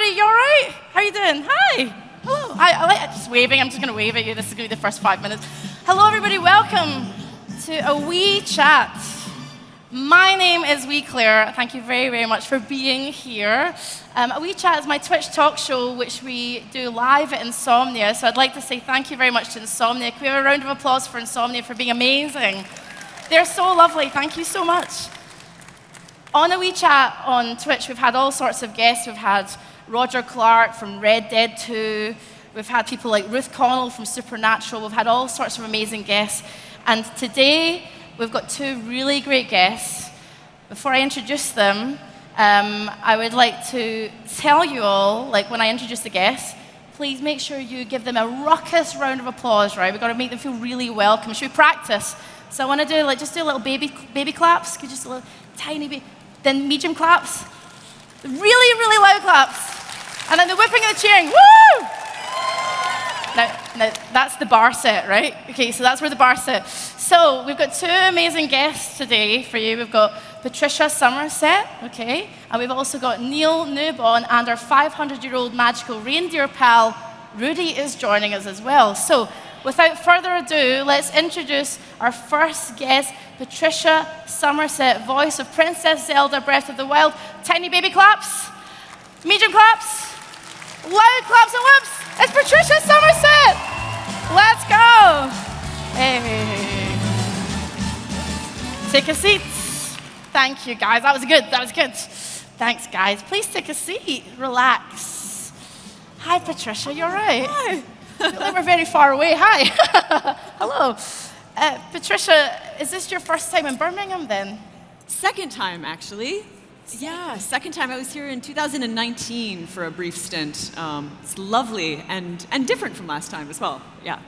everybody. You all right? How are you doing? Hi. Hello. I like just waving. I'm just going to wave at you. This is going to be the first 5 minutes. Hello, everybody. Welcome to a wee chat. My name is Wee Claire. Thank you very, very much for being here. A Wee Chat is my Twitch talk show, which we do live at Insomnia. So I'd like to say thank you very much to Insomnia. Can we have a round of applause for Insomnia for being amazing? They're so lovely. Thank you so much. On a Wee Chat on Twitch, we've had all sorts of guests. We've had Roger Clark from Red Dead 2. We've had people like Ruth Connell from Supernatural. We've had all sorts of amazing guests. And today, we've got two really great guests. Before I introduce them, I would like to tell you all, like when I introduce the guests, please make sure you give them a ruckus round of applause, right? We've got to make them feel really welcome. Should we practice? So I want to do, like, just do a little baby claps. Could you just a little tiny baby, then medium claps, really, really loud claps, and then the whipping and the cheering. Woo! Now, that's the bar set, right? Okay, so that's where the bar set. So we've got two amazing guests today for you. We've got Patricia Summerset, okay, and we've also got Neil Newbon, and our 500-year-old magical reindeer pal, Rudy, is joining us as well. So without further ado, let's introduce our first guest, Patricia Summerset, voice of Princess Zelda Breath of the Wild. Tiny baby claps, medium claps, loud claps and whoops. It's Patricia Summerset. Let's go. Hey. Take a seat. Thank you, guys. That was good. That was good. Thanks, guys. Please take a seat. Relax. Hi, Patricia. You all right? Hi. I feel like we're very far away. Hi. Hello. Patricia, is this your first time in Birmingham then? Second time, actually. Yeah, second time. I was here in 2019 for a brief stint. It's lovely and different from last time as well. Yeah.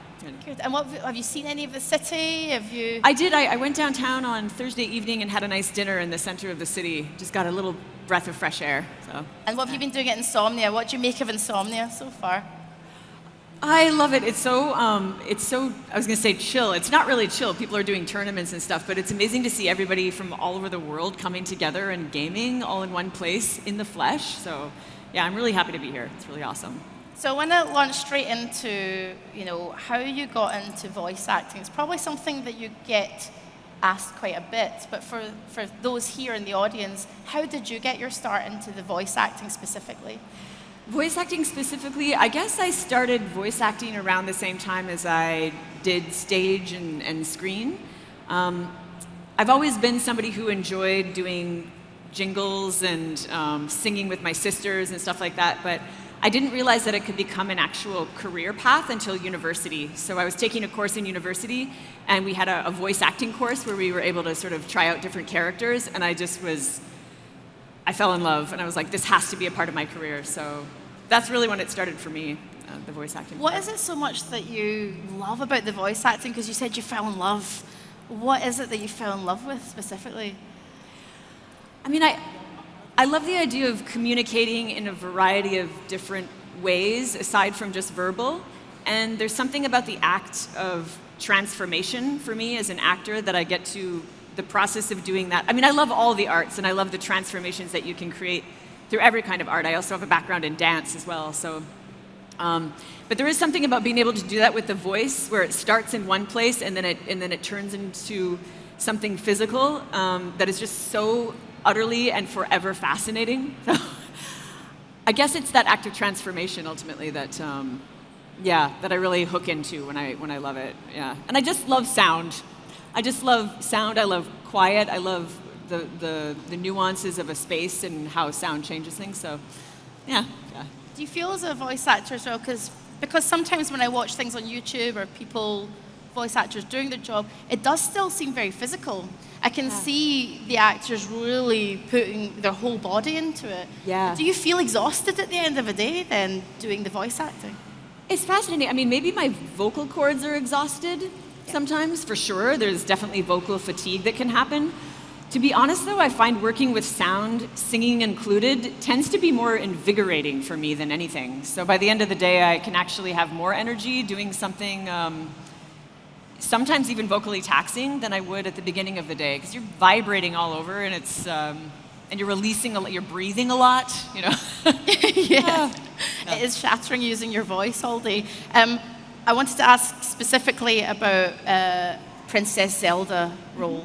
Good. And what, have you seen any of the city? Have you? I did. I went downtown on Thursday evening and had a nice dinner in the center of the city. Just got a little breath of fresh air. So. And what have you been doing at Insomnia? What do you make of Insomnia so far? I love it. It's so, I was going to say chill. It's not really chill. People are doing tournaments and stuff, but it's amazing to see everybody from all over the world coming together and gaming all in one place in the flesh. So yeah, I'm really happy to be here. It's really awesome. So I want to launch straight into, how you got into voice acting. It's probably something that you get asked quite a bit, but for those here in the audience, how did you get your start into the voice acting specifically? Voice acting specifically, I guess I started voice acting around the same time as I did stage and screen. I've always been somebody who enjoyed doing jingles and singing with my sisters and stuff like that, but I didn't realize that it could become an actual career path until university. So I was taking a course in university, and we had a voice acting course where we were able to sort of try out different characters, and I fell in love, and I was like, this has to be a part of my career. So that's really when it started for me, the voice acting. What is it so much that you love about the voice acting? Because you said you fell in love. What is it that you fell in love with specifically? I mean, I love the idea of communicating in a variety of different ways, aside from just verbal. And there's something about the act of transformation for me as an actor that I get to the process of doing that. I mean, I love all the arts, and I love the transformations that you can create through every kind of art. I also have a background in dance as well, so. But there is something about being able to do that with the voice, where it starts in one place and then it turns into something physical that is just so utterly and forever fascinating. So, I guess it's that act of transformation ultimately that, that I really hook into when I love it. Yeah, and I just love sound. I just love sound. I love quiet. I love the nuances of a space and how sound changes things. So, yeah. Do you feel as a voice actor as well? Because sometimes when I watch things on YouTube or voice actors doing their job, it does still seem very physical. I can see the actors really putting their whole body into it. Yeah. Do you feel exhausted at the end of a day then doing the voice acting? It's fascinating. I mean, maybe my vocal cords are exhausted sometimes, for sure. There's definitely vocal fatigue that can happen. To be honest, though, I find working with sound, singing included, tends to be more invigorating for me than anything. So by the end of the day, I can actually have more energy doing something sometimes even vocally taxing than I would at the beginning of the day, because you're vibrating all over, and it's and you're releasing you're breathing a lot, Yeah. No. It is shattering using your voice all day. I wanted to ask specifically about Princess Zelda role.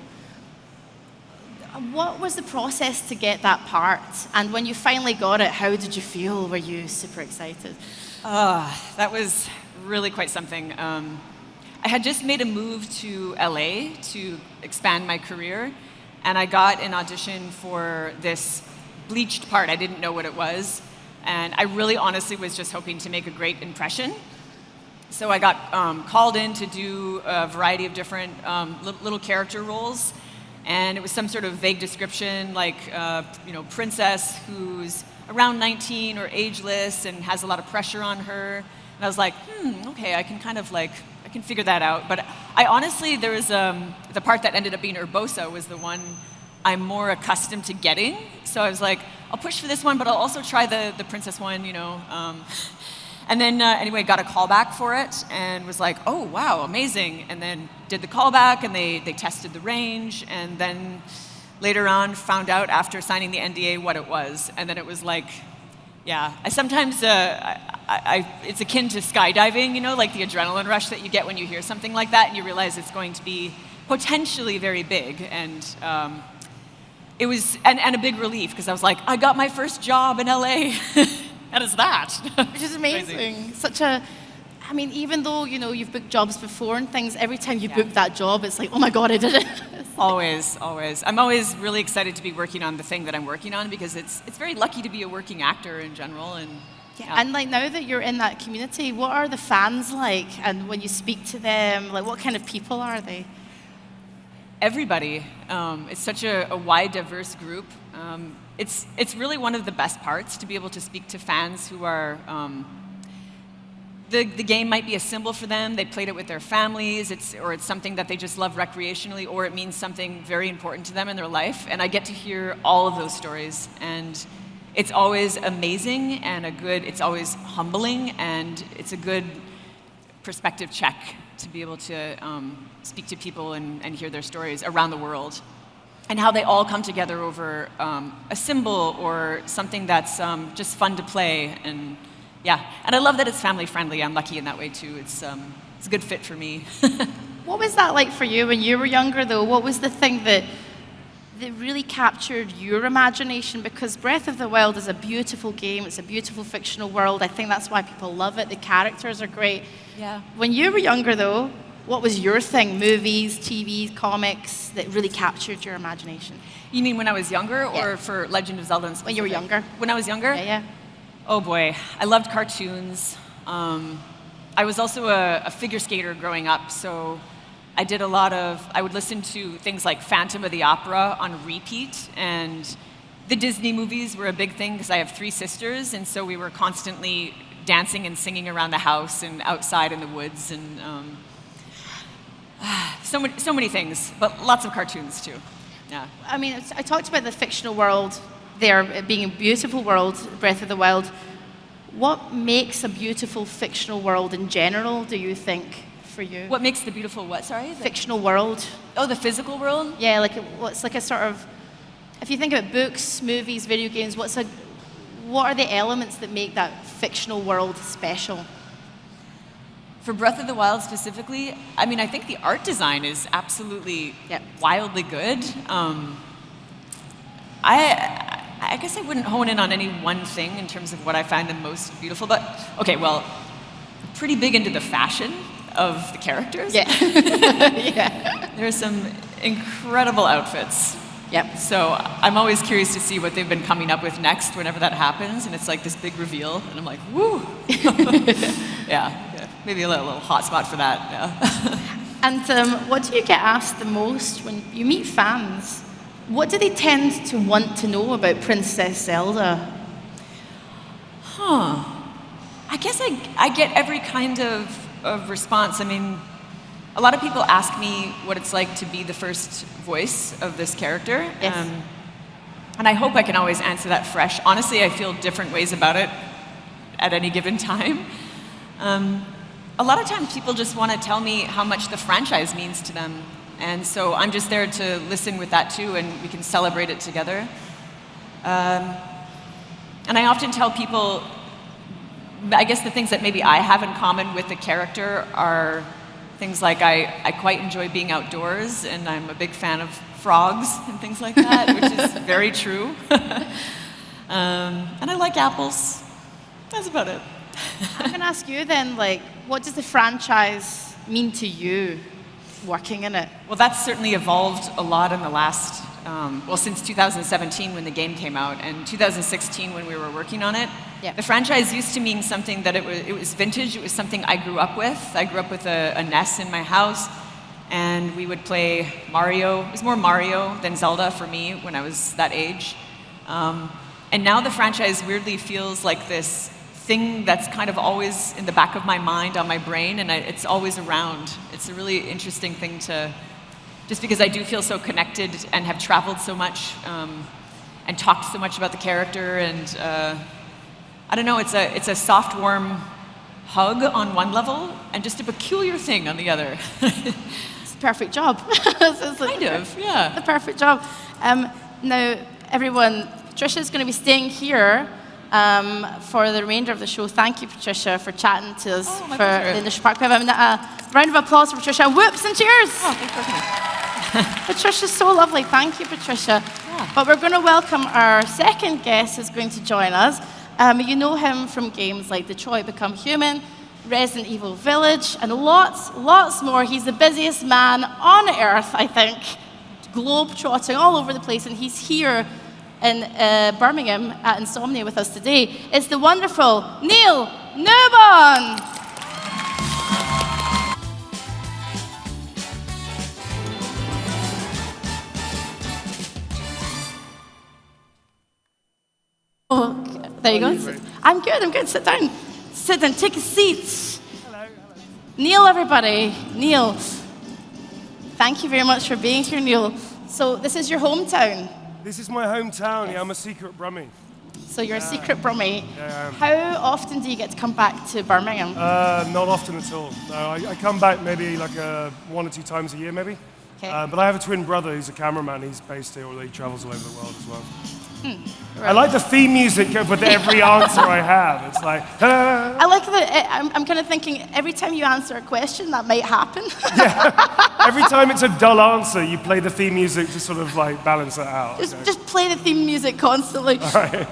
What was the process to get that part? And when you finally got it, how did you feel? Were you super excited? That was really quite something. I had just made a move to LA to expand my career, and I got an audition for this bleached part. I didn't know what it was, and I really honestly was just hoping to make a great impression. So I got called in to do a variety of different little character roles, and it was some sort of vague description like, princess who's around 19 or ageless and has a lot of pressure on her. And I was like, okay, I can figure that out. But I honestly, there was the part that ended up being Urbosa was the one I'm more accustomed to getting. So I was like, I'll push for this one, but I'll also try the princess one, And then anyway, got a callback for it and was like, oh, wow, amazing. And then did the callback and they tested the range. And then later on found out after signing the NDA what it was. And then it was like, yeah, I sometimes, it's akin to skydiving, like the adrenaline rush that you get when you hear something like that and you realize it's going to be potentially very big. And it was, and a big relief because I was like, I got my first job in LA. How is that? Which is amazing. Even though, you've booked jobs before and things, every time you book that job, it's like, oh my God, I did it. Always, always. I'm always really excited to be working on the thing that I'm working on because it's very lucky to be a working actor in general. And And now that you're in that community, what are the fans like? And when you speak to them, what kind of people are they? Everybody. It's such a wide, diverse group. It's really one of the best parts to be able to speak to fans who are, the game might be a symbol for them, they played it with their families, it's something that they just love recreationally, or it means something very important to them in their life, and I get to hear all of those stories, and it's always amazing and it's always humbling, and it's a good perspective check to be able to speak to people and hear their stories around the world. And how they all come together over a symbol or something that's just fun to play. And I love that it's family friendly. I'm lucky in that way too. It's a good fit for me. What was that like for you when you were younger though? What was the thing that really captured your imagination? Because Breath of the Wild is a beautiful game. It's a beautiful fictional world. I think that's why people love it. The characters are great. Yeah. When you were younger though, what was your thing? Movies, TV, comics that really captured your imagination? You mean when I was younger or for Legend of Zelda in specific? When you were younger. When I was younger? Yeah. Oh boy, I loved cartoons. I was also a figure skater growing up, so I would listen to things like Phantom of the Opera on repeat, and the Disney movies were a big thing because I have 3 sisters, and so we were constantly dancing and singing around the house and outside in the woods, and so many things, but lots of cartoons too. Yeah. I talked about the fictional world there being a beautiful world, Breath of the Wild. What makes a beautiful fictional world in general, do you think, for you? What makes the beautiful what, sorry? Fictional world. Oh, the physical world? Yeah, what's like a sort of, if you think about books, movies, video games, what are the elements that make that fictional world special? For Breath of the Wild specifically, I think the art design is absolutely wildly good. I guess I wouldn't hone in on any one thing in terms of what I find the most beautiful, but pretty big into the fashion of the characters. Yeah. Yeah. There's some incredible outfits. Yep. So I'm always curious to see what they've been coming up with next whenever that happens, and it's like this big reveal, and I'm like, woo! Yeah. Maybe a little hot spot for that. Yeah. And what do you get asked the most when you meet fans? What do they tend to want to know about Princess Zelda? I guess I get every kind of response. A lot of people ask me what it's like to be the first voice of this character. Yes. And I hope I can always answer that fresh. Honestly, I feel different ways about it at any given time. A lot of times people just want to tell me how much the franchise means to them. And so I'm just there to listen with that too, and we can celebrate it together. And I often tell people, I guess the things that maybe I have in common with the character are things like I quite enjoy being outdoors, and I'm a big fan of frogs and things like that, which is very true. And I like apples. That's about it. I'm going to ask you then, like, what does the franchise mean to you working in it? Well, that's certainly evolved a lot in the last, since 2017 when the game came out, and 2016 when we were working on it. Yeah. The franchise used to mean something that it was vintage. It was something I grew up with. I grew up with a NES in my house, and we would play Mario. It was more Mario than Zelda for me when I was that age. And now the franchise weirdly feels like this thing that's kind of always in the back of my mind, on my brain, and it's always around. It's a really interesting thing to, just because I do feel so connected and have traveled so much and talked so much about the character, and I don't know, it's a soft, warm hug on one level, and just a peculiar thing on the other. It's a perfect job. It's kind of, yeah. The perfect job. Now, everyone, Patricia's going to be staying here for the remainder of the show. Thank you, Patricia, for chatting to us for the initial part. We have a round of applause for Patricia. Whoops and cheers! Oh, thanks for coming. Patricia's so lovely. Thank you, Patricia. Yeah. But we're going to welcome our second guest who's going to join us. You know him from games like Detroit Become Human, Resident Evil Village, and lots more. He's the busiest man on Earth, I think, globe-trotting all over the place, and he's here in Birmingham at Insomnia with us today. It's the wonderful Neil Newbon. Oh, there you go. I'm good. Sit down. Take a seat. Hello. Neil, everybody. Neil. Thank you very much for being here, Neil. So this is your hometown. This is my hometown. Yeah, I'm a secret Brummie. So you're a secret Brummie. Yeah, How often do you get to come back to Birmingham? Not often at all. No, I come back maybe like 1 or 2 times a year, maybe. Okay. But I have a twin brother who's a cameraman. He's based here, although he travels all over the world as well. Right. I like the theme music with every answer I have. It's like, I like that. I'm kind of thinking every time you answer a question, that might happen. every time it's a dull answer, you play the theme music to sort of like balance it out. Just play the theme music constantly. Right.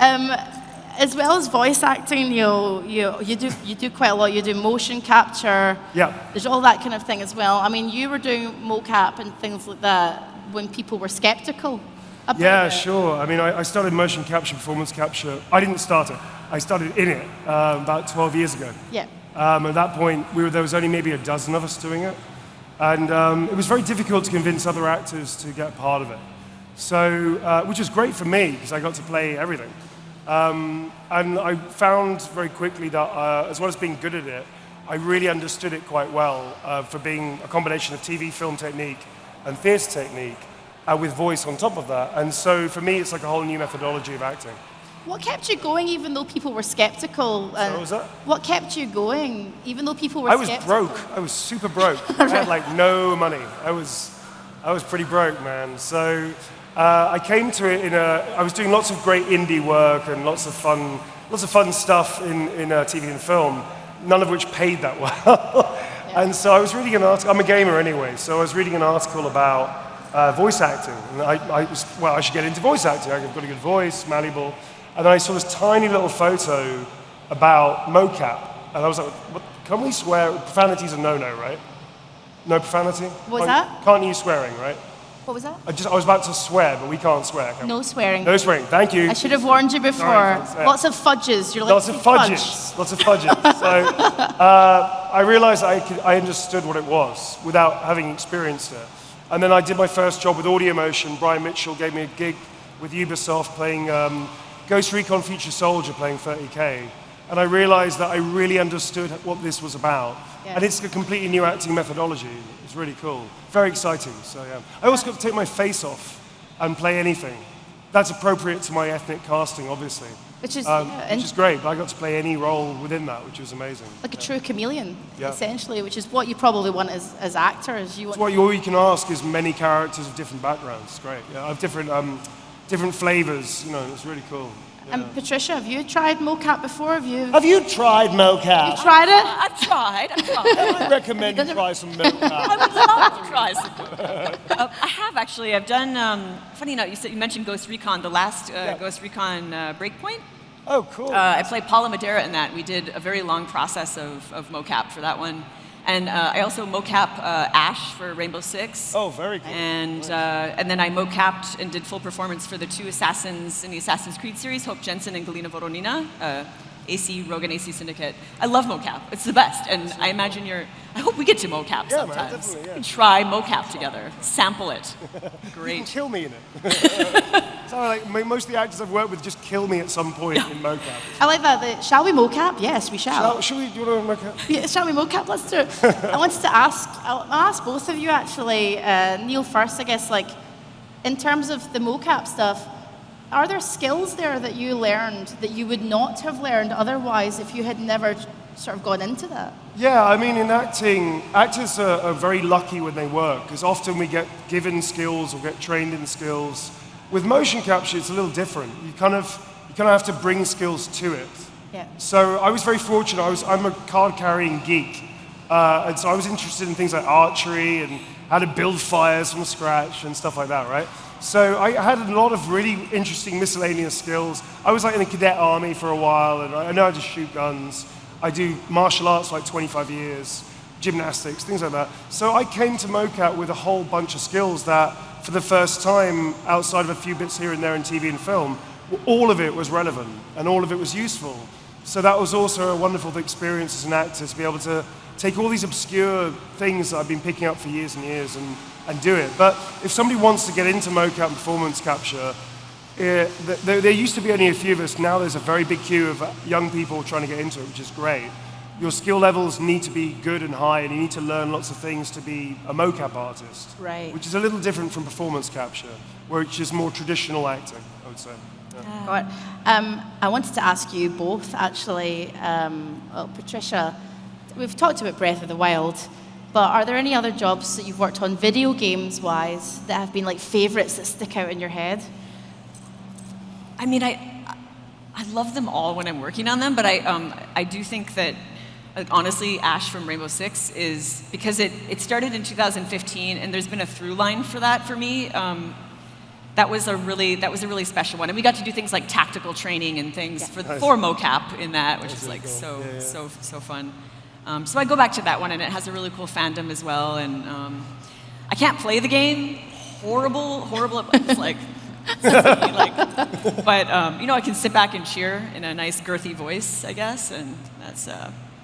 As well as voice acting, you do quite a lot. You do motion capture. Yeah. There's all that kind of thing as well. I mean, you were doing mocap and things like that when people were skeptical about Yeah, it. sure. I mean, I started motion capture, performance capture. I didn't start it. I started in it about 12 years ago. Yeah. At that point, there was only maybe a dozen of us doing it. And it was very difficult to convince other actors to get part of it. So, which was great for me, because I got to play everything. And I found very quickly that as well as being good at it, I really understood it quite well for being a combination of TV, film technique, and theatre technique, with voice on top of that. And so for me, it's like a whole new methodology of acting. What kept you going even though people were skeptical? So what was that? What kept you going even though people were I was skeptical? broke. I was super broke. I had like no money. I was pretty broke, man. So I came to it I was doing lots of great indie work and lots of fun stuff in TV and film, none of which paid that well. And so I was reading an article. I'm a gamer anyway, so I was reading an article about voice acting. And I should get into voice acting. I've got a good voice, malleable. And I saw this tiny little photo about mocap. And I was like, what, can we swear? Profanity's a no-no, right? No profanity? What was that? Can't use swearing, right? What was that? I was about to swear, but we can't swear. Can No we? swearing. No swearing. Thank you. I should have warned you before. Sorry, Lots of fudges. You're like, Lots of fudges. Lots of fudges. So I realized I understood what it was without having experienced it. And then I did my first job with Audio Motion. Brian Mitchell gave me a gig with Ubisoft playing Ghost Recon Future Soldier, playing 30K. And I realized that I really understood what this was about. Yeah. And it's a completely new acting methodology. It's really cool. Very exciting. So yeah. I also got to take my face off and play anything. That's appropriate to my ethnic casting, obviously. Which is great, but I got to play any role within that, which was amazing. Like a true chameleon, essentially, which is what you probably want as actors. All you can ask is many characters of different backgrounds. It's great. Yeah, I have different flavors. You know, it's really cool. And Patricia, have you tried mocap before? Have you tried mocap? You tried it? I've tried. I recommend you try some mocap. I would love to try some. I have actually. I've done. Funny enough, you mentioned Ghost Recon. The last Ghost Recon Breakpoint. Oh, cool. I played Paula Madeira in that. We did a very long process of mocap for that one. And I also mocap Ash for Rainbow Six. Oh, very cool. And then I mocapped and did full performance for the two assassins in the Assassin's Creed series, Hope Jensen and Galina Voronina, Rogue and AC Syndicate. I love mocap. It's the best. And I imagine I hope we get to mocap Yeah, man, sometimes. definitely, yeah. And try mocap together. Sample it. You can Great. kill me in it. So like most of the actors I've worked with just kill me at some point in mocap. I like that. Shall we mocap? Yes, we shall. Shall we? Do you want to mocap? Yeah, shall we mocap? Let's do it. I wanted to ask, I'll ask both of you actually. Neil first, I guess, like, in terms of the mocap stuff, are there skills there that you learned that you would not have learned otherwise if you had never sort of gone into that? Yeah, I mean, in acting, actors are very lucky when they work, because often we get given skills or get trained in skills. With motion capture, it's a little different. You kind of have to bring skills to it. Yeah. So I was very fortunate. I'm a card-carrying geek, and so I was interested in things like archery and how to build fires from scratch and stuff like that, right? So I had a lot of really interesting miscellaneous skills. I was like in the cadet army for a while, and I know how to shoot guns. I do martial arts for like 25 years, gymnastics, things like that. So I came to mocap with a whole bunch of skills that, for the first time, outside of a few bits here and there in TV and film, all of it was relevant and all of it was useful. So that was also a wonderful experience as an actor, to be able to take all these obscure things that I've been picking up for years and years and do it. But if somebody wants to get into mocap and performance capture, there used to be only a few of us. Now there's a very big queue of young people trying to get into it, which is great. Your skill levels need to be good and high, and you need to learn lots of things to be a mocap artist. Right. Which is a little different from performance capture, which is more traditional acting, I would say. Yeah. Got it. I wanted to ask you both, actually. Well, Patricia, we've talked about Breath of the Wild, but are there any other jobs that you've worked on, video games-wise, that have been like favorites that stick out in your head? I mean, I love them all when I'm working on them, but I do think that, like, honestly, Ash from Rainbow Six is, because it started in 2015, and there's been a through line for that for me. That was a really special one, and we got to do things like tactical training and things for mocap in that, which is like cool. so fun. So I go back to that one, and it has a really cool fandom as well. And I can't play the game. Horrible. It's like, but I can sit back and cheer in a nice girthy voice, I guess, and that's.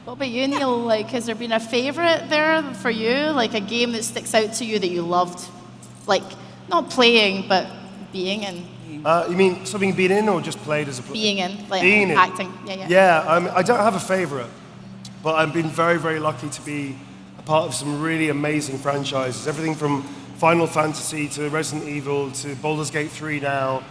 What about you, Neil? Like, has there been a favorite there for you? Like a game that sticks out to you that you loved, like not playing but being in? You mean something being in or just played as a player? Being in, like being acting. In. Yeah. Yeah, I don't have a favorite, but I've been very, very lucky to be a part of some really amazing franchises. Everything from Final Fantasy to Resident Evil to Baldur's Gate 3 now.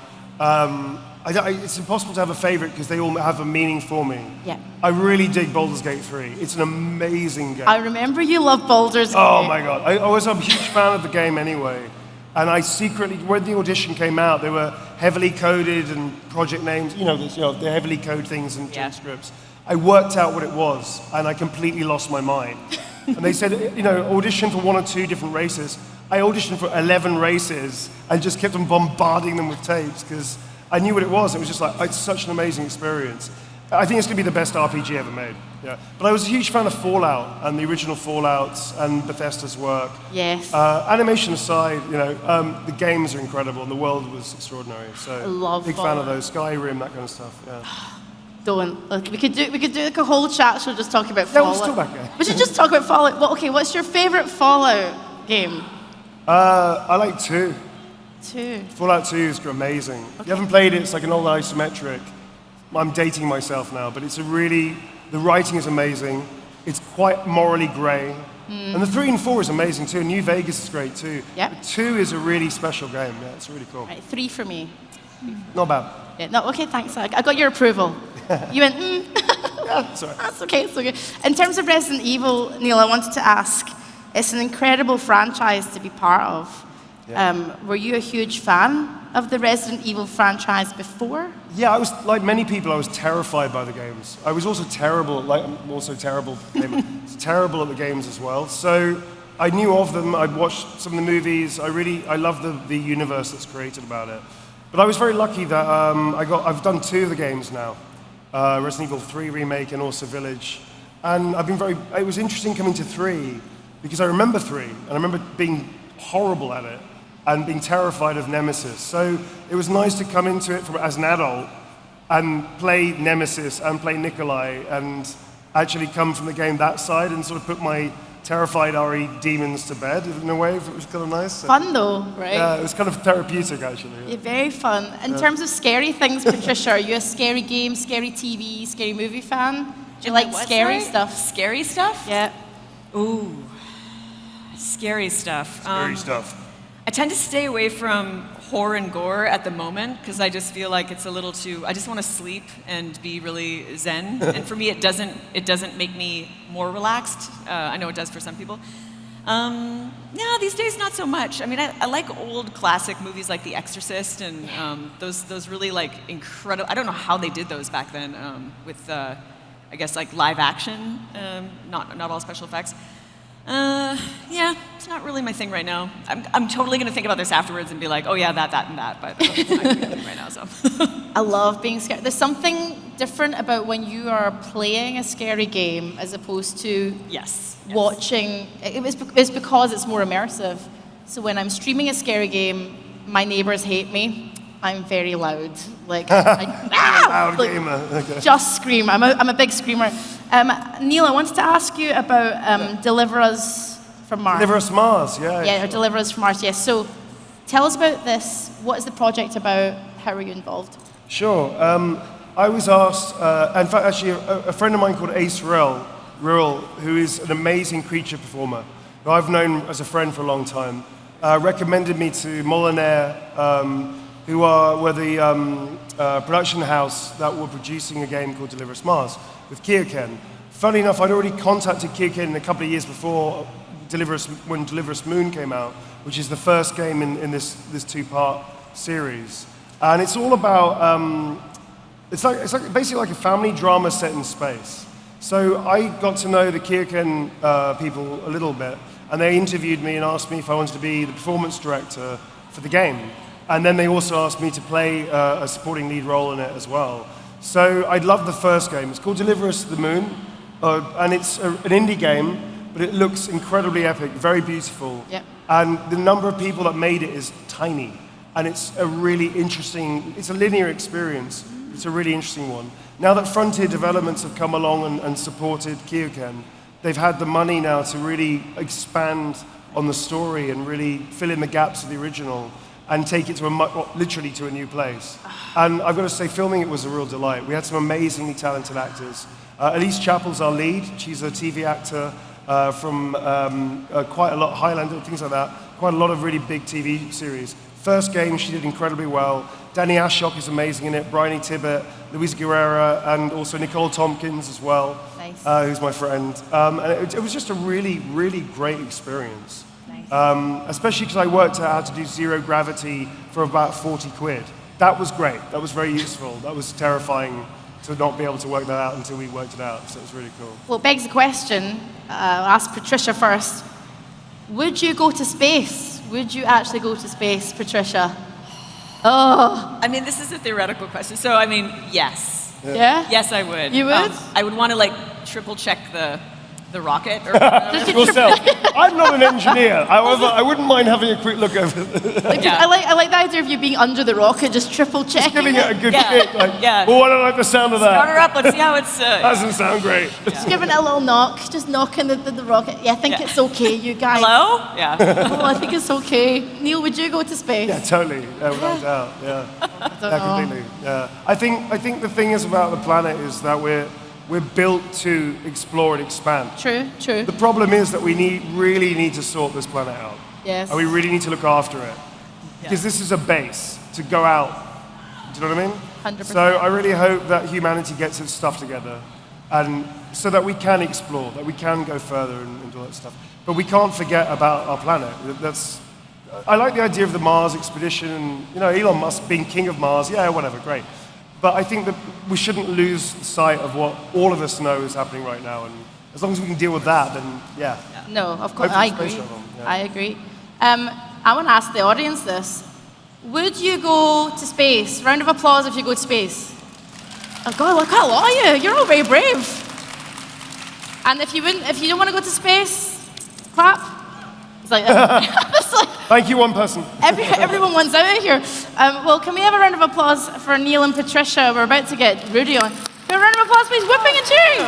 It's impossible to have a favorite because they all have a meaning for me. Yeah. I really dig Baldur's Gate 3. It's an amazing game. I remember you loved Baldur's Gate. Oh my God. I was a huge fan of the game anyway. And I secretly, when the audition came out, they were heavily coded and project names, they heavily code things and transcripts. I worked out what it was, and I completely lost my mind. And they said, audition for one or two different races. I auditioned for 11 races and just kept on bombarding them with tapes because I knew what it was. It was just like, it's such an amazing experience. I think it's going to be the best RPG ever made. Yeah. But I was a huge fan of Fallout and the original Fallouts and Bethesda's work. Yes. Animation aside, the games are incredible and the world was extraordinary. So I love big Fallout. fan of those, Skyrim, that kind of stuff. Yeah. Don't. Look, we could do like a whole chat show just talking about Yeah, Fallout. we'll still back there. We should just talk about Fallout. Well, okay, what's your favorite Fallout game? I like 2. 2. Fallout 2 is amazing. If you haven't played it, it's like an old isometric. I'm dating myself now, but the writing is amazing. It's quite morally grey. And the 3 and 4 is amazing too. New Vegas is great too. Yep. But 2 is a really special game. Yeah, it's really cool. Right, 3 for me. Not bad. Yeah, no, okay, thanks. I got your approval. You went, Yeah, sorry. That's okay, it's okay. In terms of Resident Evil, Neil, I wanted to ask, it's an incredible franchise to be part of. Were you a huge fan of the Resident Evil franchise before? Yeah, I was, like many people, I was terrified by the games. I was also terrible, I'm also terrible gamer. Terrible at the games as well. So I knew of them, I'd watched some of the movies, I love the universe that's created about it. But I was very lucky that I've done 2 of the games now. Resident Evil 3 Remake and also Village. And it was interesting coming to 3, because I remember 3, and I remember being horrible at it, and being terrified of Nemesis. So it was nice to come into it as an adult, and play Nemesis, and play Nikolai, and actually come from the game that side, and sort of put my terrified RE demons to bed, in a way. It was kind of nice. Fun though, right? Yeah, it was kind of therapeutic, actually. Yeah, very fun. In terms of scary things, Patricia, are you a scary game, scary TV, scary movie fan? Do you like scary stuff? Scary stuff? Yeah. Ooh, scary stuff. Scary stuff. I tend to stay away from horror and gore at the moment because I just feel like it's a little too. I just want to sleep and be really zen. And for me, it doesn't make me more relaxed. I know it does for some people. No, these days not so much. I mean, I like old classic movies like The Exorcist and those really like incredible. I don't know how they did those back then with I guess like live action, not all special effects. Yeah, it's not really my thing right now. I'm totally going to think about this afterwards and be like, oh yeah, that, and that, but it's not my thing right now, so. I love being scared. There's something different about when you are playing a scary game as opposed to watching. It's because it's more immersive. So when I'm streaming a scary game, my neighbors hate me. I'm very loud. Like, Loud gamer. Okay. Just scream. I'm a big screamer. Neil, I wanted to ask you about Deliver Us from Mars. Deliver Us Mars, yeah. Yeah, or Deliver Us from Mars, yes. So tell us about this. What is the project about? How are you involved? Sure. I was asked, in fact, actually, a friend of mine called Ace Rural, who is an amazing creature performer, who I've known as a friend for a long time, recommended me to Molinaire, who were the production house that were producing a game called Deliver Us Mars with Kyoken. Funny enough, I'd already contacted Kyoken a couple of years before when Deliver Us Moon came out, which is the first game in this 2-part series. And it's all about, it's like basically like a family drama set in space. So I got to know the Kyoken people a little bit, and they interviewed me and asked me if I wanted to be the performance director for the game. And then they also asked me to play a supporting lead role in it as well. So I loved the first game. It's called Deliver Us the Moon, and it's an indie game, but it looks incredibly epic, very beautiful. Yep. And the number of people that made it is tiny. And it's a really interesting, it's a linear experience. It's a really interesting one. Now that Frontier Developments have come along and supported Kyoken, they've had the money now to really expand on the story and really fill in the gaps of the original and take it to literally to a new place. And I've got to say, filming it was a real delight. We had some amazingly talented actors. Elise Chappell's our lead. She's a TV actor from quite a lot, Highlander, things like that. Quite a lot of really big TV series. First game, she did incredibly well. Danny Ashok is amazing in it. Bryony Tibbett, Luisa Guerrera, and also Nicole Tompkins as well, Nice. Who's my friend. And it was just a really, really great experience. Especially because I worked out how to do zero gravity for about 40 quid. That was great. That was very useful. That was terrifying to not be able to work that out until we worked it out. So it was really cool. Well, it begs the question. I'll ask Patricia first. Would you go to space? Would you actually go to space, Patricia? Oh. I mean, this is a theoretical question. So, I mean, yes. Yeah? Yes, I would. You would? I would want to like triple check the rocket. Or Yourself. I'm not an engineer. However, I wouldn't mind having a quick look over it. I like the idea of you being under the rocket, just triple checking. Giving it a good kick. Like, Yeah. well, I don't like the sound of that. Start her up. Let's see how it's. That doesn't sound great. Just giving it a little knock, just knocking the rocket. Yeah, I think it's okay, you guys. Hello? Yeah. Oh, I think it's okay. Neil, would you go to space? Yeah, totally. Yeah, without doubt. Yeah. I don't know. Completely. Yeah. I think the thing is about the planet is that we're built to explore and expand. True. The problem is that we really need to sort this planet out. Yes. And we really need to look after it. Because this is a base to go out. Do you know what I mean? 100%. So I really hope that humanity gets its stuff together, and so that we can explore, that we can go further and do all that stuff. But we can't forget about our planet. That's I like the idea of the Mars expedition, and Elon Musk being king of Mars. Yeah, whatever, great. But I think that we shouldn't lose sight of what all of us know is happening right now, and as long as we can deal with that, then yeah. No, of course, Hopefully I agree. space travel, yeah. I agree. I want to ask the audience this. Would you go to space? Round of applause if you go to space. Oh God, look at a lot of you. You're all very brave. And if you don't want to go to space, clap. It's like, it's like Thank you, one person. everyone wants out of here. Well, can we have a round of applause for Neil and Patricia? We're about to get Rudy on. Can we have a round of applause, please? Whipping and cheering.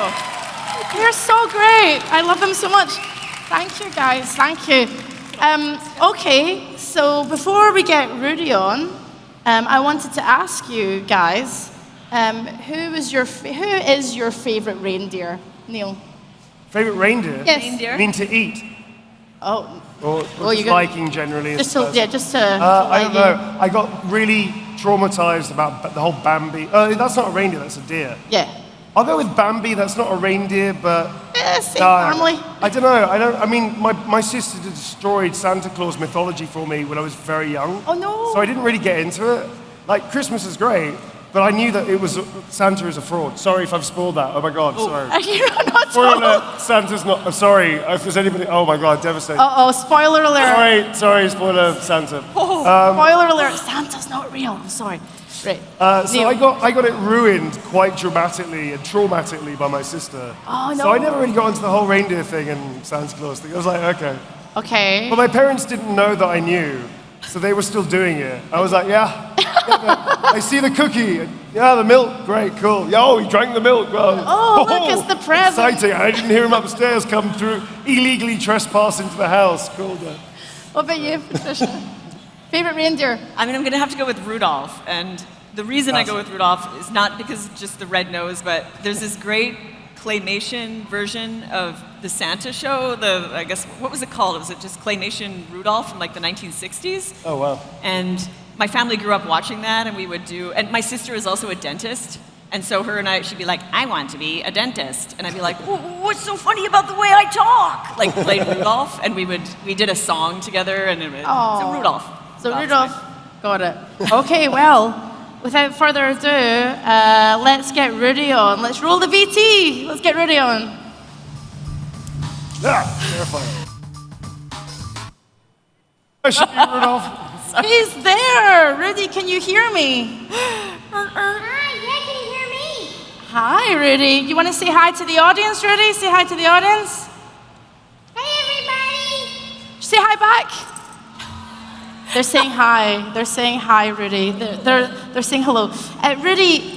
You're so great. I love them so much. Thank you, guys. Thank you. Okay, so before we get Rudy on, I wanted to ask you guys, who is your favorite reindeer? Neil. Favorite reindeer? Yes. Reindeer? You mean to eat? Oh. Or Well, just you're gonna- liking generally? Just as to, a person? I don't know. I got really traumatized about the whole Bambi. That's not a reindeer, that's a deer. Yeah. I'll go with Bambi. That's not a reindeer, but Same family. I don't know. I mean, my sister destroyed Santa Claus mythology for me when I was very young. Oh no. So I didn't really get into it. Like Christmas is great, but I knew that Santa is a fraud. Sorry if I've spoiled that. Oh my God, sorry. You're not Spoiler told. alert, Santa's not. I'm sorry if there's anybody. Oh my God, devastating. Uh-oh, spoiler alert. Sorry, spoiler, Santa. Spoiler alert. Santa's not real. I'm sorry. Right. So Neil. I got it ruined quite dramatically and traumatically by my sister. Oh, no. So I never really got into the whole reindeer thing and Santa Claus thing. I was like, okay. Okay. But my parents didn't know that I knew, so they were still doing it. I was like, yeah. I see the cookie. Yeah, the milk. Great, cool. Yo, he drank the milk. Well, Oh, look, it's the present. Exciting. I didn't hear him upstairs come through, illegally trespass into the house. Cool. What about you, Patricia? Favorite reindeer? I mean, I'm going to have to go with Rudolph. And the reason I go with Rudolph is not because just the red nose, but there's this great claymation version of the Santa show. I guess, what was it called? Was it just Claymation Rudolph from like the 1960s? Oh, wow. And my family grew up watching that, and we would do, and my sister is also a dentist. And so her and I, she'd be like, I want to be a dentist. And I'd be like, what's so funny about the way I talk? Like played Rudolph, and we did a song together, and so Rudolph. So Rudolph's Rudolph. Got it. Okay, well, without further ado, let's get Rudy on. Let's roll the VT. Let's get Rudy on. Yeah, terrifying. I should be Rudolph. He's there. Rudy, can you hear me? Hi, yeah, can you hear me? Hi, Rudy. You want to say hi to the audience, Rudy? Say hi to the audience. Hey, everybody! Say hi back. They're saying hi. They're saying hi, Rudy. They're saying hello. Rudy,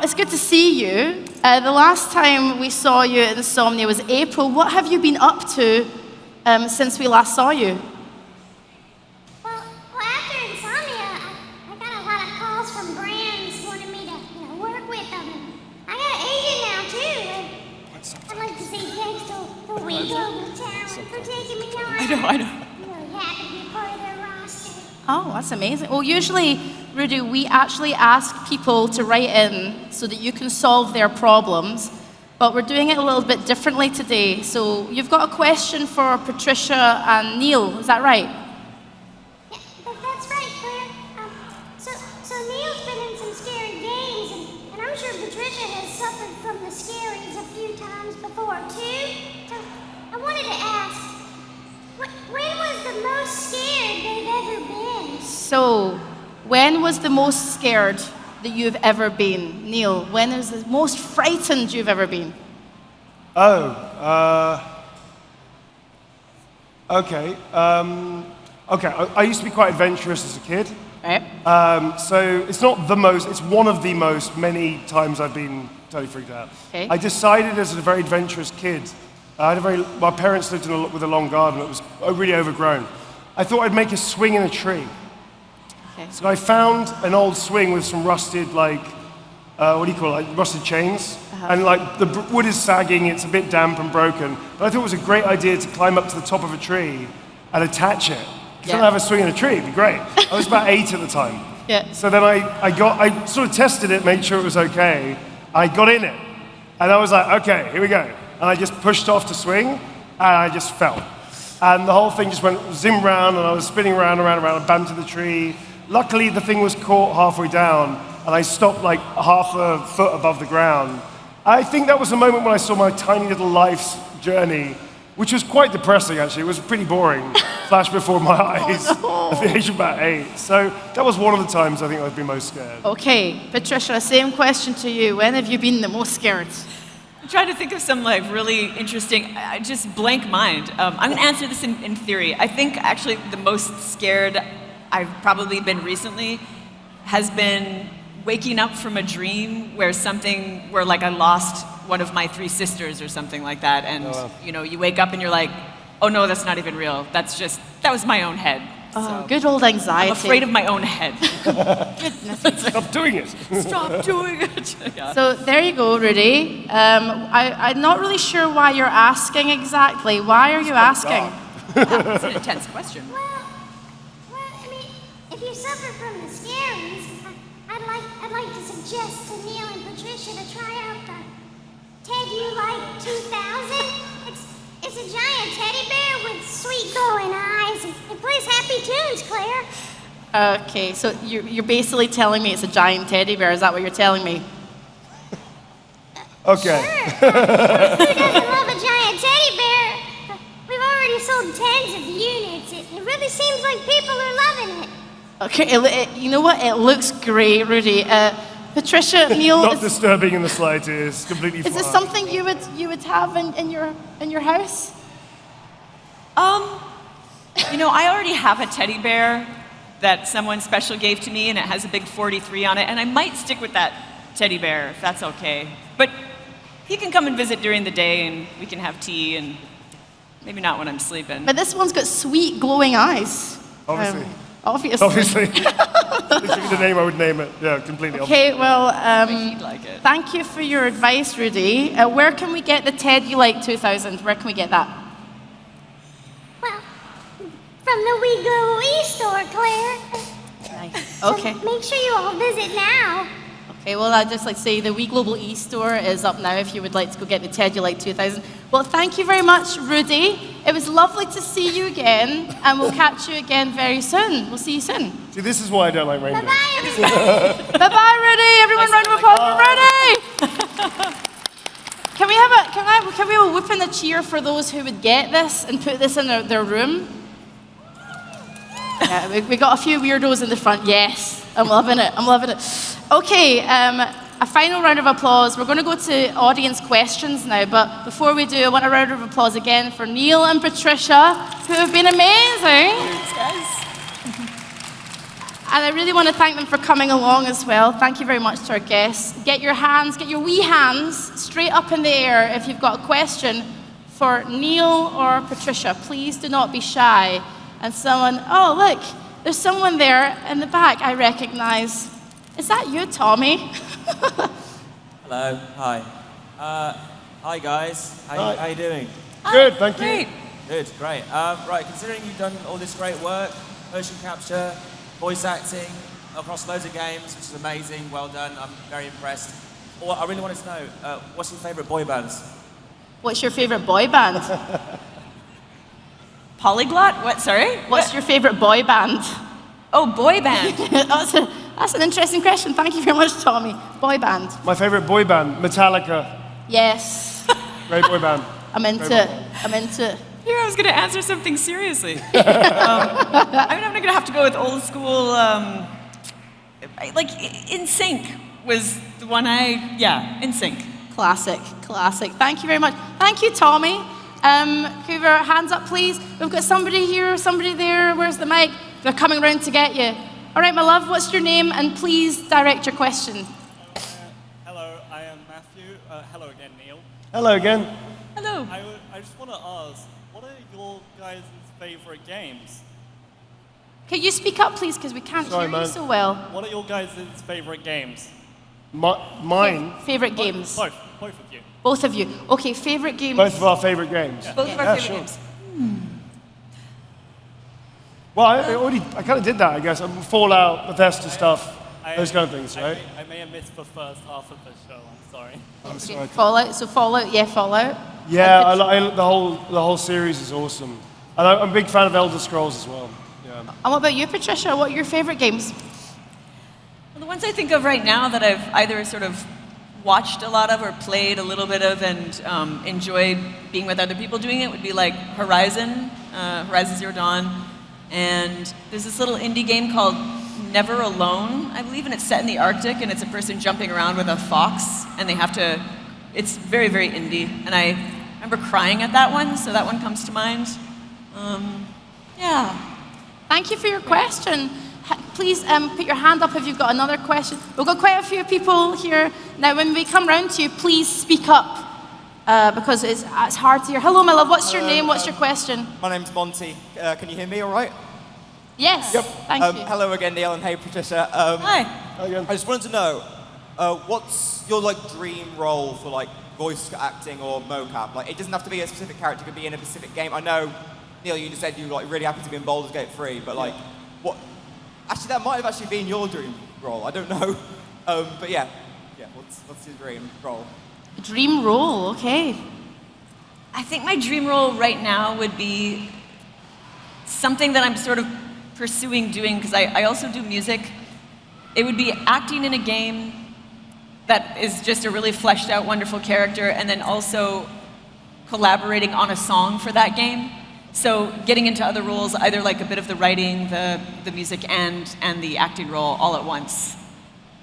it's good to see you. The last time we saw you at Insomnia was April. What have you been up to since we last saw you? Well, after Insomnia, I got a lot of calls from brands wanting me to work with them. And I got an agent now, too. I'd like to say thanks to the We Global Talent for taking me on. I know. I'm really happy to be part of their roster. Oh, that's amazing. Well, usually, Rudy, we actually ask people to write in so that you can solve their problems, but we're doing it a little bit differently today. So you've got a question for Patricia and Neil, is that right? Yeah, that's right, Claire. So Neil's been in some scary games, and I'm sure Patricia has suffered from the scaries a few times before, too. So I wanted to ask, when was the most scared they've ever been? So, when was the most scared that you've ever been? Neil, when is the most frightened you've ever been? Okay. Okay, I used to be quite adventurous as a kid. Right. So it's not the most, it's one of the most many times I've been totally freaked out. Okay. I decided as a very adventurous kid, my parents lived with a long garden that was really overgrown. I thought I'd make a swing in a tree. Okay. So I found an old swing with some rusted, rusted chains. And the wood is sagging, it's a bit damp and broken. But I thought it was a great idea to climb up to the top of a tree and attach it. Because then I have a swing in a tree, it'd be great. I was about 8 at the time. Yeah. So then I sort of tested it, made sure it was okay. I got in it. And I was like, okay, here we go. And I just pushed off to swing, and I just fell. And the whole thing just went zoom round, and I was spinning around, and banged to the tree. Luckily, the thing was caught halfway down, and I stopped like half a foot above the ground. I think that was the moment when I saw my tiny little life's journey, which was quite depressing, actually. It was pretty boring, flashed before my eyes at the age of about 8. So that was one of the times I think I've been most scared. Okay, Patricia, same question to you. When have you been the most scared? I'm trying to think of some like really interesting, just blank mind. I'm going to answer this in theory. I think actually the most scared I've probably been recently has been waking up from a dream where like I lost one of my 3 sisters or something like that, and you know, you wake up and you're like, oh no, that's not even real. That was my own head. Oh, good old anxiety. I'm afraid of my own head. Goodness. Stop doing it. Stop doing it. Yeah. So there you go, Rudy. I'm not really sure why you're asking exactly. Why are you asking? That's an intense question. Well, I mean, if you suffer from the scaries, I'd like to suggest to Neil and Patricia to try out the Ted You Like 2000. It's a giant teddy bear with sweet glowing eyes. It plays happy tunes, Claire. Okay, so you're basically telling me it's a giant teddy bear. Is that what you're telling me? Okay. Sure. Who doesn't love a giant teddy bear? We've already sold tens of units. It really seems like people are loving it. Okay, you know what? It looks great, Rudy. Patricia, Neil, Not disturbing in the slightest. Completely fine. is this something you would have in your house? You know, I already have a teddy bear that someone special gave to me, and it has a big 43 on it, and I might stick with that teddy bear if that's okay. But he can come and visit during the day, and we can have tea, and maybe not when I'm sleeping. But this one's got sweet glowing eyes. Obviously. Obviously. Literally the name I would name it. Yeah, completely. Okay, well, He'd like it. thank you for your advice, Rudy. Where can we get the Ted You Like 2000? Where can we get that? Well, from the Wee Glow Wee store, Claire. Nice. Okay. So make sure you all visit now. Okay, well, I'd just like to say the Wee Global E-store is up now if you would like to go get the Ted You Like 2000. Well, thank you very much, Rudy. It was lovely to see you again, and we'll catch you again very soon. We'll see you soon. See, this is why I don't like reindeer. Bye-bye, everybody. Bye-bye, Rudy. Everyone round of applause for Rudy. Can we have a whoop and a cheer for those who would get this and put this in their room? Yeah, we got a few weirdos in the front. Yes, I'm loving it. Okay, a final round of applause. We're going to go to audience questions now, but before we do, I want a round of applause again for Neil and Patricia, who have been amazing. Thanks, guys. And I really want to thank them for coming along as well. Thank you very much to our guests. Get your wee hands straight up in the air if you've got a question for Neil or Patricia. Please do not be shy. And oh look, there's someone there in the back I recognize. Is that you, Tommy? Hello, hi. Hi guys, how you doing? Good, thank you. Great. Good, great. Right, considering you've done all this great work, motion capture, voice acting, across loads of games, which is amazing, well done, I'm very impressed. Well, I really wanted to know, what's your favourite boy bands? What's your favorite boy band? Polyglot? What, sorry? What's your favorite boy band? Oh, boy band. That's an interesting question. Thank you very much, Tommy. Boy band. My favorite boy band, Metallica. Yes. Great boy band. I'm into it. Here, I was going to answer something seriously. I'm going to have to go with old school, like In Sync was the one In Sync. Classic. Thank you very much. Thank you, Tommy. Hoover, hands up, please. We've got somebody here, somebody there. Where's the mic? They're coming round to get you. All right, my love, what's your name? And please direct your question. Hello, I am Matthew. Hello again, Neil. Hello again. Hello. I just want to ask, what are your guys' favorite games? Can you speak up, please, because we can't Sorry, hear you man. so well. What are your guys' favorite games? Mine. Favorite games. Both of you. Both of you. Okay, favorite games. Both of our favorite games. Both of our Yeah, favorite sure. games. Well, I kind of did that, I guess. Fallout, Bethesda stuff, those kind of things, right? I may have missed the first half of the show, I'm sorry. I'm sorry. Fallout. So Fallout. Yeah, the whole series is awesome. And I'm a big fan of Elder Scrolls as well. Yeah. And what about you, Patricia? What are your favorite games? Well, the ones I think of right now that I've either sort of watched a lot of or played a little bit of and enjoyed being with other people doing it would be like Horizon Zero Dawn. And there's this little indie game called Never Alone, I believe, and it's set in the Arctic, and it's a person jumping around with a fox, and they have to, it's very, very indie. And I remember crying at that one, so that one comes to mind. Yeah. Thank you for your question. Please put your hand up if you've got another question. We've got quite a few people here. Now, when we come round to you, please speak up because it's hard to hear. Hello, my love. What's your name? What's your question? My name's Monty. Can you hear me all right? Yes. Yep. Thank you. Hello again, Neil, and hey, Patricia. Hi. Again. I just wanted to know, what's your dream role for voice acting or mocap? It doesn't have to be a specific character; it could be in a specific game. I know, Neil, you just said you were really happy to be in Baldur's Gate 3, but what? Actually, that might have actually been your dream role. I don't know, but yeah. What's your dream role? Dream role, okay. I think my dream role right now would be something that I'm sort of pursuing doing, because I also do music. It would be acting in a game that is just a really fleshed out, wonderful character, and then also collaborating on a song for that game. So getting into other roles, either a bit of the writing, the music, and the acting role all at once.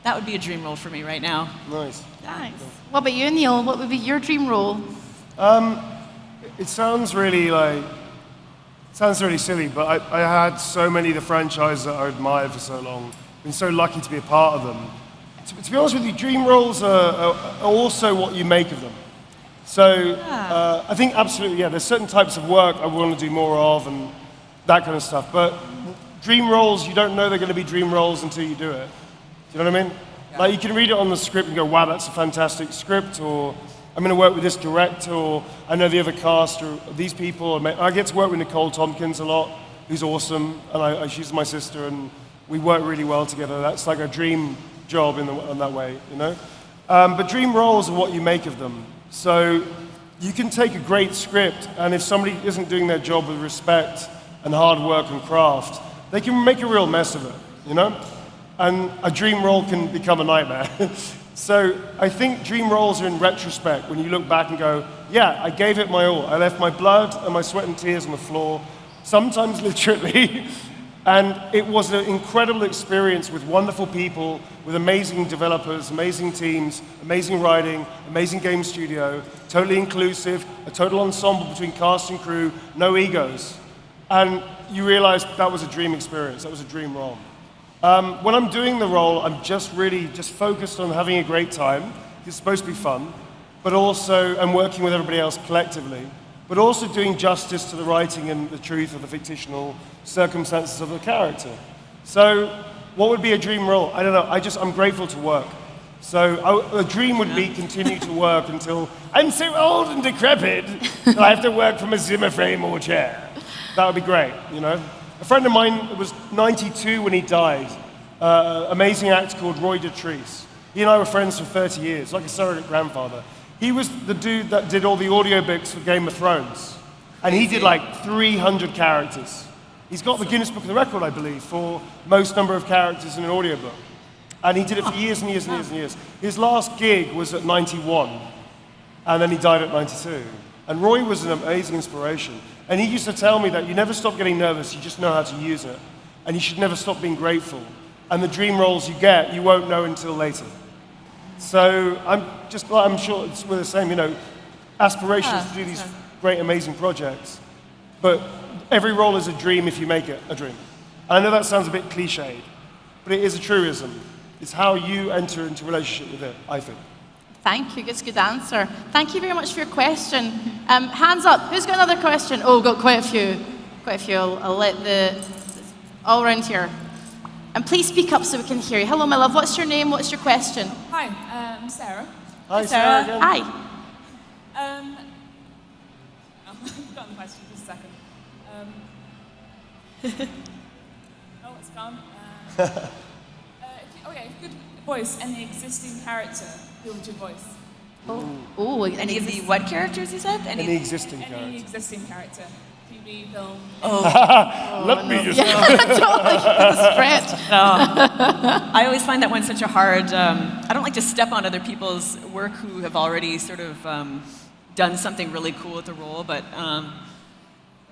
That would be a dream role for me right now. Nice. Nice. What about you, Neil? What would be your dream role? It sounds really silly, but I had so many of the franchises that I admired for so long. Been so lucky to be a part of them. To be honest with you, dream roles are also what you make of them. So I think absolutely, yeah, there's certain types of work I want to do more of and that kind of stuff. But dream roles, you don't know they're going to be dream roles until you do it. Do you know what I mean? Yeah. You can read it on the script and go, wow, that's a fantastic script, or I'm going to work with this director, or I know the other cast, or these people. I get to work with Nicole Tompkins a lot, who's awesome, and she's my sister, and we work really well together. That's like a dream job in that way, you know? But dream roles are what you make of them. So you can take a great script, and if somebody isn't doing their job with respect and hard work and craft, they can make a real mess of it, you know? And a dream role can become a nightmare. So I think dream roles are in retrospect, when you look back and go, yeah, I gave it my all. I left my blood and my sweat and tears on the floor, sometimes literally. And it was an incredible experience with wonderful people, with amazing developers, amazing teams, amazing writing, amazing game studio, totally inclusive, a total ensemble between cast and crew, no egos. And you realize that was a dream experience, that was a dream role. When I'm doing the role, I'm just focused on having a great time. It's supposed to be fun, but also I'm working with everybody else collectively, but also doing justice to the writing and the truth of the fictional circumstances of the character. So what would be a dream role? I don't know, I'm grateful to work. So a dream would be continue to work until I'm so old and decrepit that I have to work from a Zimmer frame or chair. That would be great, you know? A friend of mine was 92 when he died. Amazing actor called Roy Dotrice. He and I were friends for 30 years, like a surrogate grandfather. He was the dude that did all the audiobooks for Game of Thrones. And he did 300 characters. He's got the Guinness Book of the Record, I believe, for most number of characters in an audiobook. And he did it for years and years and years and years. His last gig was at 91, and then he died at 92. And Roy was an amazing inspiration. And he used to tell me that you never stop getting nervous, you just know how to use it. And you should never stop being grateful. And the dream roles you get, you won't know until later. So I'm sure we're the same, you know, aspirations to do these great, amazing projects. But every role is a dream if you make it a dream. And I know that sounds a bit cliched, but it is a truism. It's how you enter into a relationship with it, I think. Thank you, it's a good answer. Thank you very much for your question. Hands up, who's got another question? Oh, got quite a few. I'll let all around here. And please speak up so we can hear you. Hello, my love, what's your name, what's your question? Hi, I'm Sarah. Hi, Sarah. Again. Hi. I've forgotten the question, just a second. It's gone. If you could voice any existing character, who would you voice? Oh, Any of the what characters you said? Any existing Any character. existing character. TV, film. Let me just. Totally the stretch. I always find that one such a hard. I don't like to step on other people's work who have already sort of done something really cool with the role, but.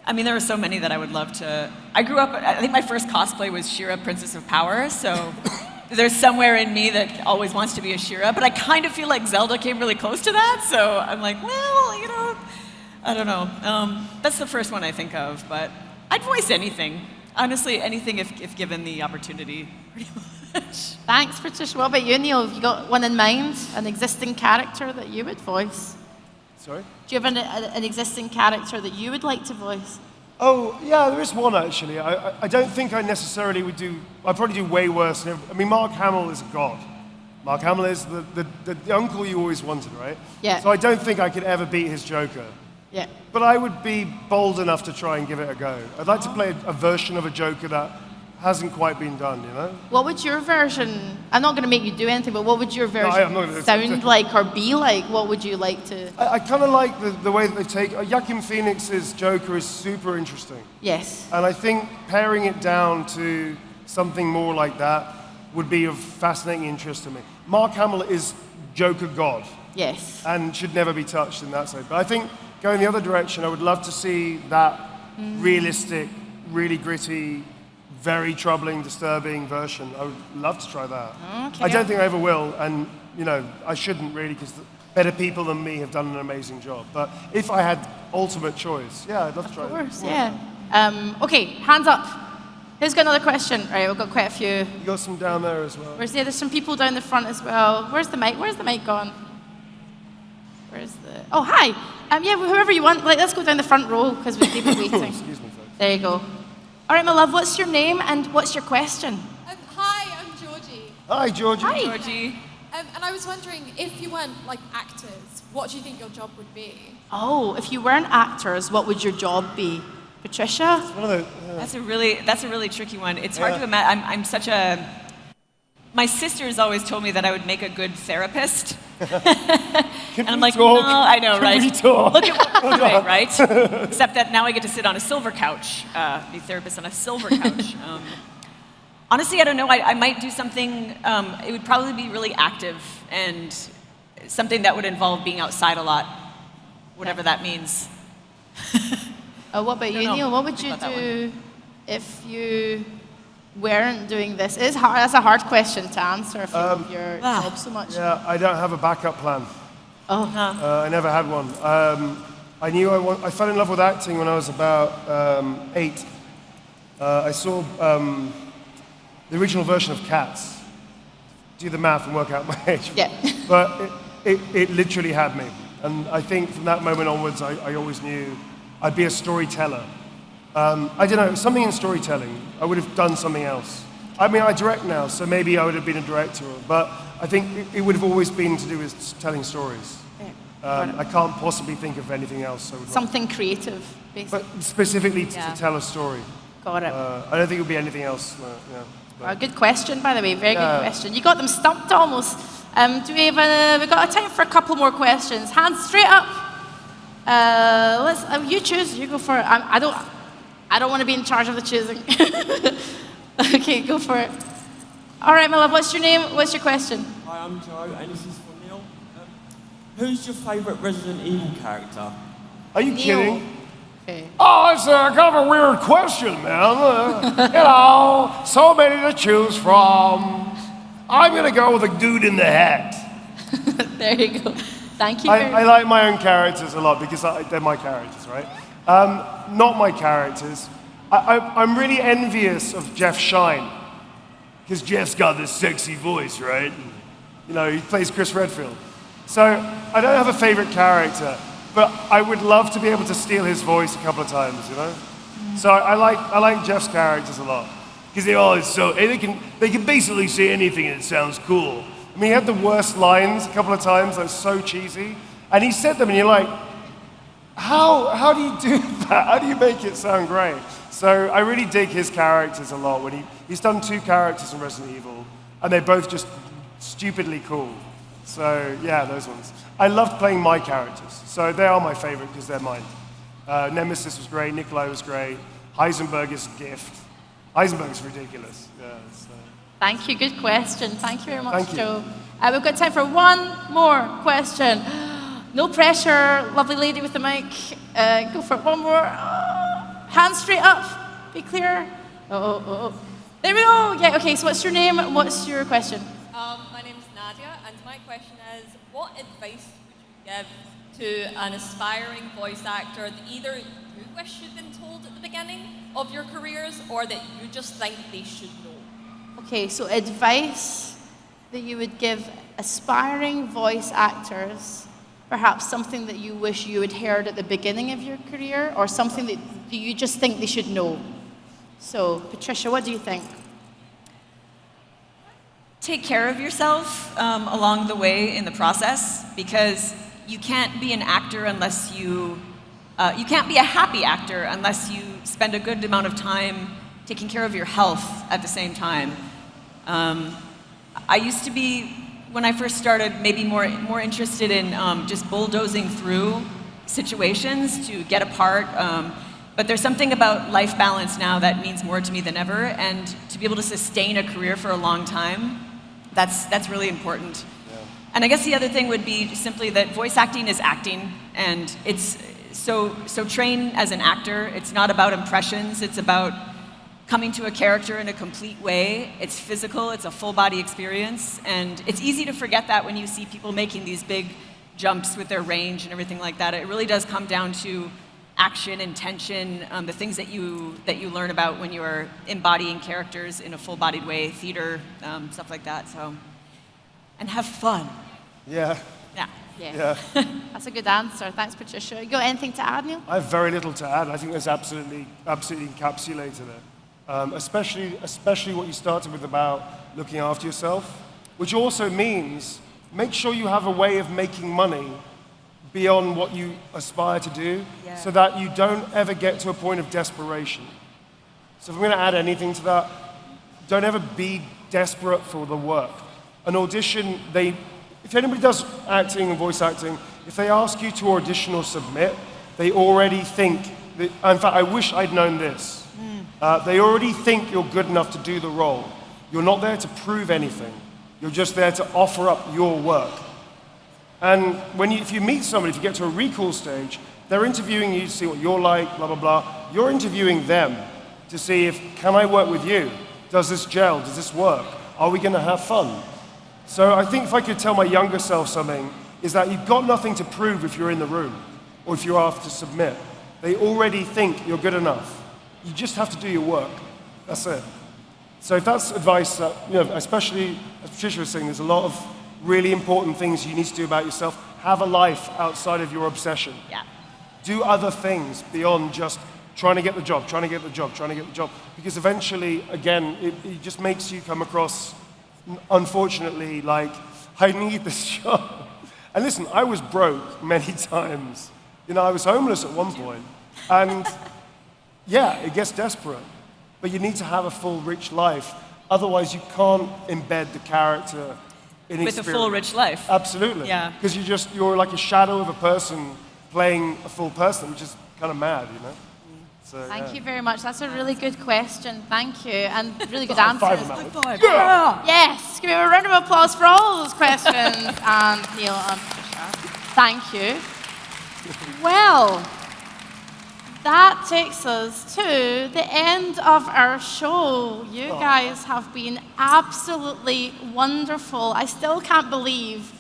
I mean, there are so many that I would love to. I grew up, I think my first cosplay was She-Ra, Princess of Power, so there's somewhere in me that always wants to be a She-Ra, but I kind of feel like Zelda came really close to that, so I'm like, well, you know, I don't know. That's the first one I think of, but I'd voice anything. Honestly, anything if given the opportunity, pretty much. Thanks, Patricia. What about you, Neil? Have you got one in mind? An existing character that you would voice? Sorry? Do you have an existing character that you would like to voice? Oh, yeah, there is one actually. I don't think I necessarily would do, I'd probably do way worse. I mean, Mark Hamill is a god. Mark Hamill is the uncle you always wanted, right? Yeah. So I don't think I could ever beat his Joker. Yeah. But I would be bold enough to try and give it a go. I'd like to play a version of a Joker that hasn't quite been done, you know? What would your version, I'm not going to make you do anything, but what would your version I'm not gonna- sound like or be like? What would you like to... I kind of like the way that they take, Joaquin Phoenix's Joker is super interesting. Yes. And I think paring it down to something more like that would be of fascinating interest to me. Mark Hamill is Joker God Yes. and should never be touched in that side. But I think going the other direction, I would love to see that realistic, really gritty, very troubling, disturbing version. I would love to try that. Okay. I don't think I ever will, and you know, I shouldn't really, because better people than me have done an amazing job. But if I had ultimate choice, yeah, I'd love to try Of course, that. yeah. Okay, hands up. Who's got another question? Right, we've got quite a few. You got some down there as well. There's some people down the front as well. Where's the mic? Where's the mic gone? Where's the... Oh, hi. Yeah, whoever you want. Let's go down the front row, because we've been waiting. Excuse me, folks. There you go. All right, my love, what's your name and what's your question? Hi, I'm Georgie. Hi, Georgie. Hi. Georgie. And I was wondering, if you weren't like actors, what do you think your job would be? Oh, if you weren't actors, what would your job be? Patricia? One of the, That's a really tricky one. It's hard to imagine. I'm such a. My sisters always told me that I would make a good therapist. And I'm like, talk? no, I know, right? we talk? Look at what we're doing, right? Except that now I get to sit on a silver couch, be a therapist on a silver couch. Honestly, I don't know. I might do something. It would probably be really active and something that would involve being outside a lot, whatever that means. Oh, what about you, know. Neil? What would Think you about that do if you weren't doing this? It's hard. That's a hard question to answer if you love your job so much. yeah, I don't have a backup plan. Oh, I never had one. I knew I fell in love with acting when I was about 8. I saw the original version of Cats. Do the math and work out my age. yeah. But it literally had me. And I think from that moment onwards, I always knew I'd be a storyteller. I don't know, something in storytelling. I would have done something else. I mean, I direct now, so maybe I would have been a director. But I think it would have always been to do with telling stories. I can't possibly think of anything else. I would Something creative, basically. but specifically to Yeah. tell a story. Got it. I don't think it would be anything else. Yeah. A good question, by the way. Very good question. You got them stumped almost. Do we have we've got time for a couple more questions. Hands straight up. You choose. You go for it. I don't want to be in charge of the choosing. Okay, go for it. All right, my love. What's your name? What's your question? Hi, I'm Joe, and this is for Neil. Who's your favourite Resident Evil character? Are you Neil. kidding? Okay. Oh, it's kind of a weird question, man. You know, so many to choose from. I'm going to go with a dude in the hat. There you go. Thank you. Very I like my own characters a lot because they're my characters, right? Not my characters. I'm really envious of Jeff Shine because Jeff's got this sexy voice, right? You know, he plays Chris Redfield. So I don't have a favorite character, but I would love to be able to steal his voice a couple of times, you know? So I like Jeff's characters a lot because they can basically say anything and it sounds cool. I mean, he had the worst lines a couple of times, like so cheesy, and he said them, and you're like, how do you do that? How do you make it sound great? So I really dig his characters a lot. When he's done 2 characters in Resident Evil, and they're both just stupidly cool. So yeah, those ones. I loved playing my characters, so they are my favorite because they're mine. Nemesis was great. Nikolai was great. Heisenberg is a gift. Heisenberg's ridiculous. Yeah. So. Thank you. Good question. Thank you very much, Thank you. Joe. We've got time for one more question. No pressure, lovely lady with the mic. Go for it. One more. Hands straight up. Be clear. Oh. There we go. Yeah. Okay. So, what's your name? What's your question? My name's Nadia, and my question is, what advice would you give to an aspiring voice actor that either you wish you'd been told at the beginning of your careers, or that you just think they should know? Okay. So, advice that you would give aspiring voice actors, perhaps something that you wish you had heard at the beginning of your career, or something that you just think they should know. So, Patricia, what do you think? Take care of yourself along the way in the process, because you can't be an actor unless you can't be a happy actor unless you spend a good amount of time taking care of your health at the same time. I used to be, when I first started, maybe more interested in just bulldozing through situations to get a part. But there's something about life balance now that means more to me than ever, and to be able to sustain a career for a long time, that's really important. Yeah. And I guess the other thing would be simply that voice acting is acting, and it's so train as an actor. It's not about impressions, it's about coming to a character in a complete way. It's physical, it's a full body experience, and it's easy to forget that when you see people making these big jumps with their range and everything like that. It really does come down to action and tension, the things that you learn about when you are embodying characters in a full-bodied way, theater, stuff like that. So, and have fun. Yeah. Yeah. That's a good answer. Thanks, Patricia. You got anything to add, Neil? I have very little to add. I think that's absolutely encapsulated it. Especially what you started with about looking after yourself, which also means make sure you have a way of making money beyond what you aspire to do, so that you don't ever get to a point of desperation. So if I'm going to add anything to that, don't ever be desperate for the work. An audition, if anybody does acting and voice acting, if they ask you to audition or submit, they already think that, in fact, I wish I'd known this. They already think you're good enough to do the role. You're not there to prove anything. You're just there to offer up your work. And if you meet somebody, if you get to a recall stage, they're interviewing you to see what you're like, blah, blah, blah. You're interviewing them to see can I work with you? Does this gel? Does this work? Are we going to have fun? So I think if I could tell my younger self something, is that you've got nothing to prove if you're in the room or if you're asked to submit. They already think you're good enough. You just have to do your work. That's it. So if that's advice that, especially as Patricia was saying, there's a lot of really important things you need to do about yourself. Have a life outside of your obsession. Yeah. Do other things beyond just trying to get the job. Because eventually, again, it just makes you come across, unfortunately, like, I need this job. And listen, I was broke many times. I was homeless at one point. And yeah, it gets desperate. But you need to have a full, rich life. Otherwise, you can't embed the character in with experience. a full, rich life. Absolutely. Yeah. Because you're like a shadow of a person playing a full person, which is kind of mad, So, Thank you very much. That's a really good question. Thank you. And really good answers. Yeah. Yes. Give me a round of applause for all those questions. And Neil and Patricia. Thank you. Well, that takes us to the end of our show. You guys have been absolutely wonderful. I still can't believe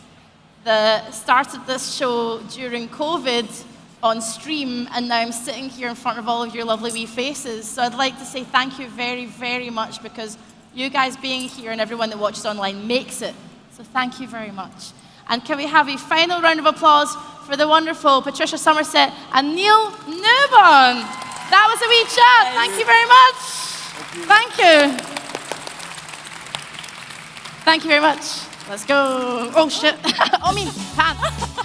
the started this show during COVID on stream, and now I'm sitting here in front of all of your lovely wee faces. So I'd like to say thank you very, very much, because you guys being here and everyone that watches online makes it. So thank you very much. And can we have a final round of applause for the wonderful Patricia Summerset and Neil Newbon. That was a wee chat. Thank you very much. Thank you. Thank you very much. Let's go. Oh, shit. Pants.